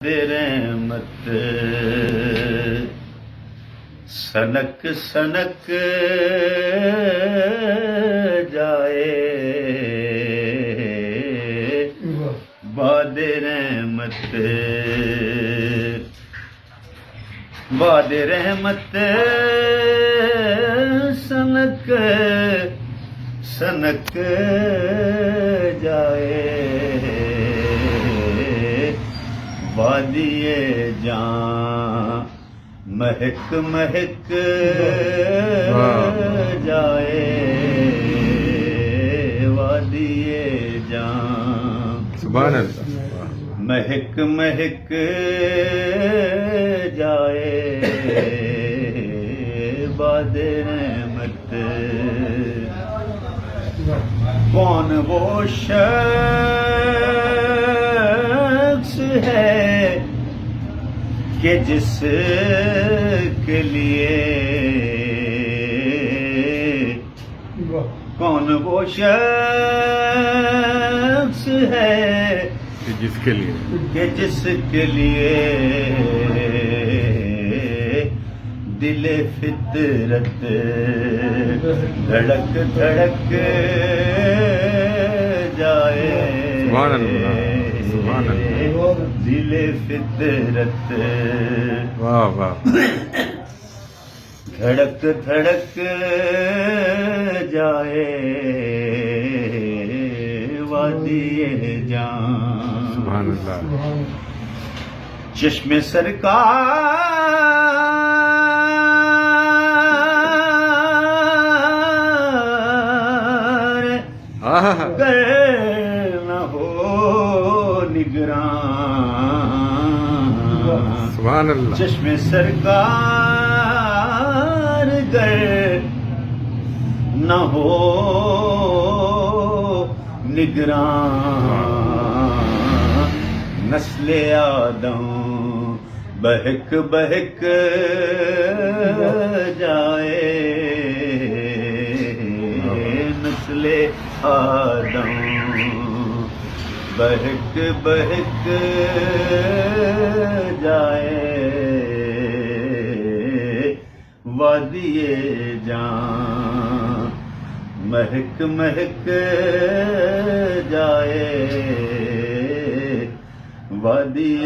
رحمت sink sink جائے باد رحمت باد رحمت سنک سنک جائے وادی جان مہک مہک جائے وادی جان سبحان اللہ مہک مہک جائے باد رحمت کون وہ شخص ہے کہ جس کے لیے کون وہ شخص ہے جس کے لیے کہ جس کے لیے دل فطرت دھڑک دھڑک جائے سبحان اللہ سبحان اللہ دل فطرت واہ واہ دھڑک دھڑک جائے وادی جان سبحان اللہ چشم سرکار گر نہ ہو نگراں سبحان اللہ چشم سرکار گر نہ ہو نگراں نسل آدم بہک بہک جائے نسل آدم بہک بہک جائے وادی جان مہک مہک جائے وادی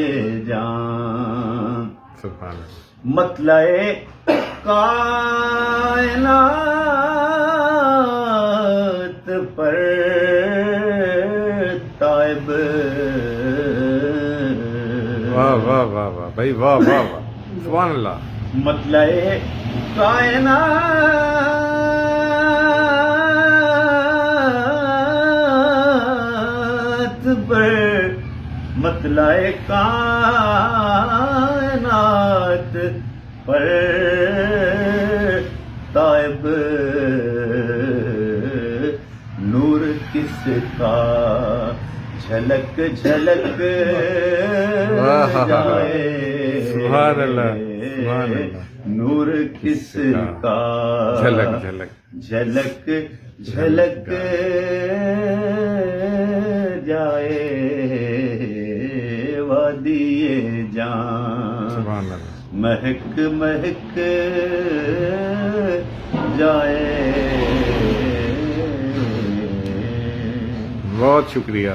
جان سبحان اللہ مطلع کائنات پر تائب واہ واہ واہ واہ بھائی واہ واہ واہ سبحان اللہ مطلع کائنات پر مطلع کائنات پر تائب نور کس کا جھلک جھلک جائے سبحان اللہ سبحان اللہ نور کس کا جھلک جھلک جھلک جھلک جائے وادی جان سبحان اللہ مہک مہک جائے بہت شکریہ